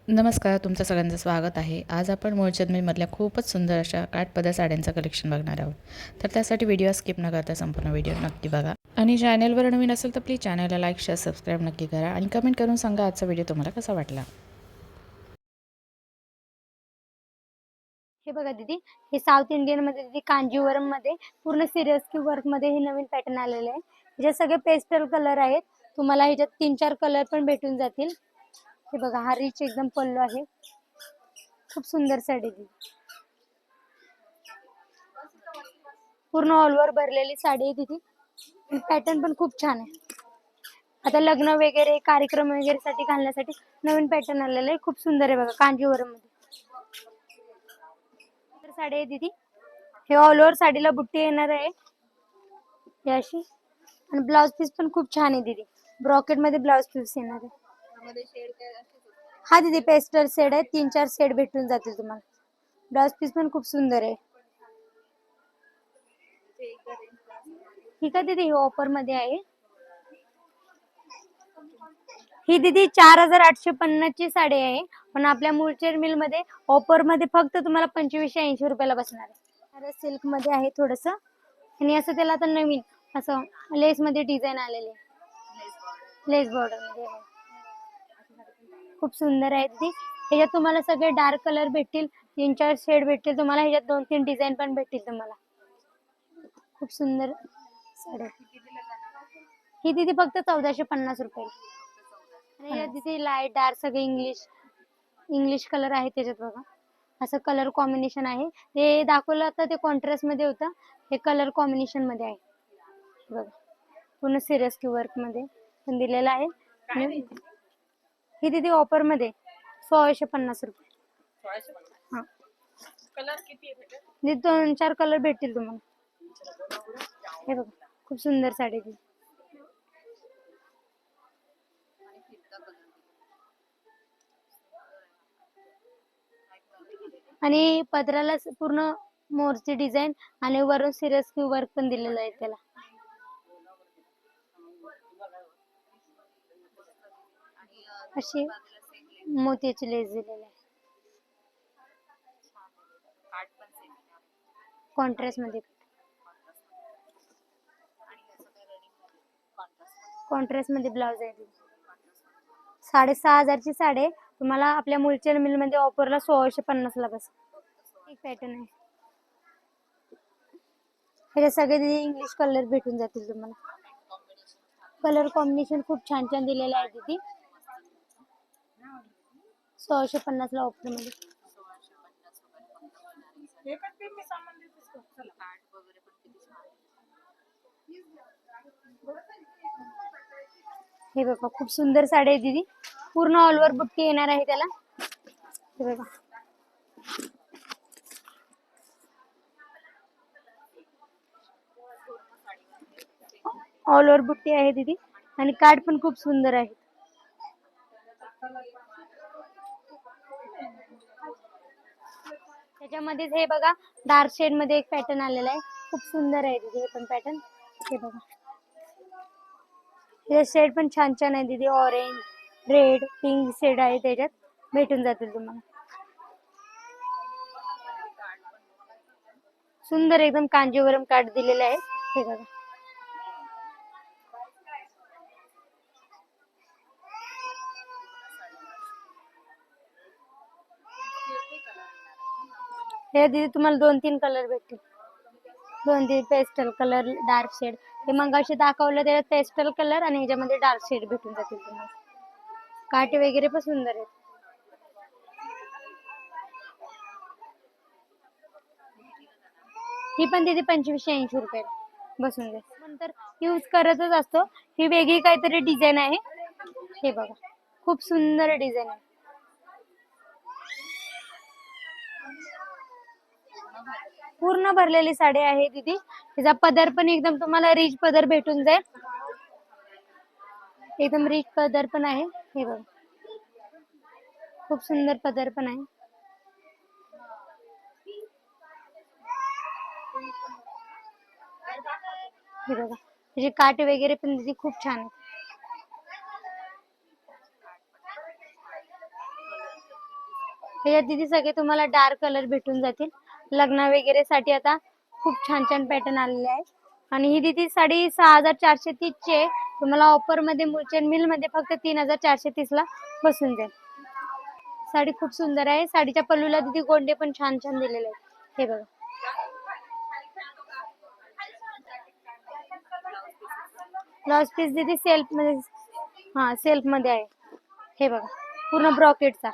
नमस्कार, तुमचं सगळ्यांचं स्वागत आहे. आज आपण मूळचंदमीमधल्या खूपच सुंदर अशा काठपदर साड्यांचं कलेक्शन बघणार आहोत. तर त्यासाठी व्हिडिओ स्किप न करता संपूर्ण व्हिडिओ नक्की बघा. आणि चॅनलवर नवीन असेल तर प्लीज चॅनलला लाईक, शेअर, सबस्क्राईब नक्की करा आणि कमेंट करून सांगा आजचा व्हिडिओ तुम्हाला कसा वाटला. हे बघा दीदी, हे साऊथ इंडियन मध्ये दीदी कांजीवरम मध्ये पूर्ण सिरियस वर्क मध्ये हे नवीन पॅटर्न आलेले आहे. ह्याच्यात सगळे पेस्टल कलर आहेत. तुम्हाला ह्याच्यात 3-4 कलर पण भेटून जातील. हे बघा, हा रिच एकदम पल्लू आहे. खूप सुंदर साडी दीदी, पूर्ण ऑल ओव्हर भरलेली साडी आहे दीदी. पॅटर्न पण खूप छान आहे. आता लग्न वगैरे कार्यक्रम वगैरे साठी घालण्यासाठी नवीन पॅटर्न आलेलं आहे. खूप सुंदर आहे बघा, कांजीवरम मध्ये तर साडी आहे दीदी. हे ऑल ओव्हर साडीला बुट्टी येणार आहे ही अशी. आणि ब्लाउज पीस पण खूप छान आहे दीदी. ब्रॉकेट मध्ये ब्लाउज पीस येणार आहे. हा दीदी, पेस्टल सेट आहे. 3-4 सेट भेटून जातील तुम्हाला. ब्लाउज पीस पण खूप सुंदर आहे. ठीक आहे दीदी, ही ऑफर मध्ये आहे. ही दीदी 4850 ची साडी आहे. पण आपल्या मुळचेर मिल मध्ये ऑफर मध्ये फक्त तुम्हाला 2580 रुपयाला बसणार आहे. सिल्क मध्ये आहे थोडस. आणि असं त्याला आता नवीन असं लेस मध्ये डिझाईन आलेले, लेस बॉर्डर मध्ये आहे. खूप सुंदर आहे ती. ह्याच्यात तुम्हाला सगळे डार्क कलर भेटतील. 3-4 शेड भेटतील तुम्हाला. ह्याच्यात 2-3 डिझाईन पण भेटतील तुम्हाला. खूप सुंदर साडी ही दीदी फक्त 1450 रुपये. आणि या दीदी लाईट डार्क सगळे इंग्लिश इंग्लिश कलर आहे त्याच्यात बघा. असं कलर कॉम्बिनेशन आहे. ते दाखवलं आता ते कॉन्ट्रास्ट मध्ये होतं. हे कलर कॉम्बिनेशन मध्ये आहे बघा. पूर्ण सिरियस वर्क मध्ये पण दिलेलं आहे. ही दीदी ऑफर मध्ये 1650 रुपये. हा, कलर किती आहे? 2-4 कलर भेटतील तुम्हाला. हे बघा, खूप सुंदर साडी ती. आणि पदराला पूर्ण मोरची डिझाईन आणि वरून सिरियस वर्क पण दिलेलं आहे त्याला. अशी मोत्याची लेस दिलेली आहे कॉन्ट्रास्ट मध्ये. कॉन्ट्रास्ट मध्ये ब्लाउज आहे. 6500 ची साडी तुम्हाला आपल्या मुलचंद मिल मध्ये ऑफरला 1650 ला बस. एक पॅटर्न आहे. हे सगळे इंग्लिश कलर भेटून जातील तुम्हाला. कलर कॉम्बिनेशन खूप छान छान दिलेले आहे तिथे. 1650 ला ऑफर मध्ये. हे बघा, खूप सुंदर साडी आहे दीदी. पूर्ण ऑल ओव्हर बुट्टी येणार आहे त्याला. हे बघा, ऑल ओव्हर बुट्टी आहे दीदी. आणि कार्ड पण खूप सुंदर आहे. त्याच्यामध्ये हे बघा, डार्क शेड मध्ये एक पॅटर्न आलेला आहे. खूप सुंदर आहे दीदी हे पण पॅटर्न. हे बघा, हे शेड पण छान छान आहे दीदी. ऑरेंज, रेड, पिंक शेड आहे त्याच्यात. भेटून जातील तुम्हाला. सुंदर एकदम कांजीवरम काठ दिलेले आहे. हे बघा, हे दीदी तुम्हाला 2-3 कलर भेटतील. 2-3 पेस्टल कलर, डार्क शेड. हे मगाशी दाखवलं त्याच्यात पेस्टल कलर आणि ह्याच्यामध्ये डार्क शेड भेटून जातील तुम्हाला. काटे वगैरे पण सुंदर आहेत. ही पण दीदी 2580 रुपये बसून जाईल. नंतर यूज करतच असतो. ही वेगळी काहीतरी डिझाईन आहे. हे बघा, खूप सुंदर डिझाईन आहे. पूर्ण भरलेली साडी आहे दीदी. त्याचा पदर पण एकदम तुम्हाला रिच पदर भेटून जाईल. एकदम रिच पदर पण आहे. हे बघा, खूप सुंदर पदर पण आहे. हे बघा, त्याचे काटे वगैरे पण दीदी खूप छान आहे. ह्याच्यात दीदी सगळे तुम्हाला डार्क कलर भेटून जातील. लग्न वगैरे साठी आता खूप छान छान पॅटर्न आलेले आहेत. आणि ही दीदी साडी 6430 ची आहे. तुम्हाला ऑफर मध्ये मुलचंद मिल मध्ये फक्त 3430 ला बसून जाईल. साडी खूप सुंदर आहे. साडीच्या पल्लूला दीदी गोंडे पण छान छान दिलेले आहेत. हे बघा. ब्लाउज पीस दीदी सेल्फ मध्ये, हा सेल्फ मध्ये आहे. हे बघा पूर्ण ब्रॉकेटचा.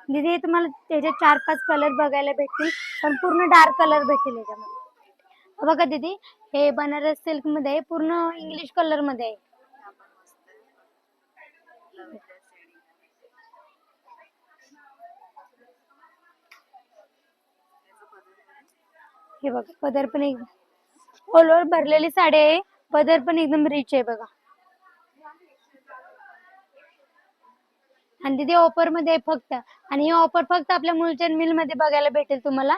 दीदी हे तुम्हाला त्याचे 4-5 कलर बघायला भेटतील, पण पूर्ण डार्क कलर भेटेल याच्यामध्ये. बघा दीदी, हे बनारस सिल्क मध्ये आहे, पूर्ण इंग्लिश कलर मध्ये आहे. हे बघा पदर पण एक ऑल ओव्हर भरलेली साडी आहे. पदर पण एकदम रिच आहे बघा. आणि दीदी ऑफर मध्ये आहे फक्त, आणि ही ऑफर फक्त आपल्या मुलचंद मिल मध्ये बघायला भेटेल तुम्हाला.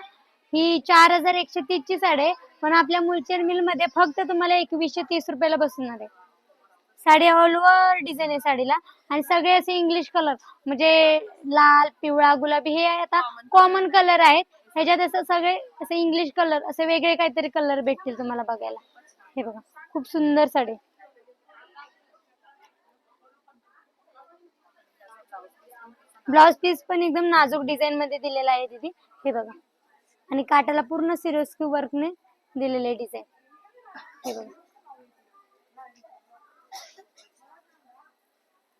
ही 4130 ची साडी आहे, पण आपल्या मुलचंद मिल मध्ये फक्त तुम्हाला 2130 रुपयाला बसणार आहे. साडी ऑल ओव्हर डिझाईन आहे साडीला, आणि सगळे असे इंग्लिश कलर म्हणजे लाल, पिवळा, गुलाबी हे आता कॉमन कलर आहेत. ह्याच्यात असं सगळे असे इंग्लिश कलर, असे वेगळे काहीतरी कलर भेटतील तुम्हाला बघायला. हे बघा खूप सुंदर साडी. ब्लाउज पीस पण एकदम नाजूक डिझाईन मध्ये दिलेला आहे दीदी. हे बघा, आणि काटाला पूर्ण सिरोस्की वर्कने दिलेले डिझाईन. हे बघा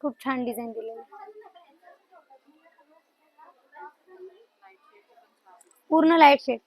खूप छान डिझाईन दिलेली, पूर्ण लाईट शेड.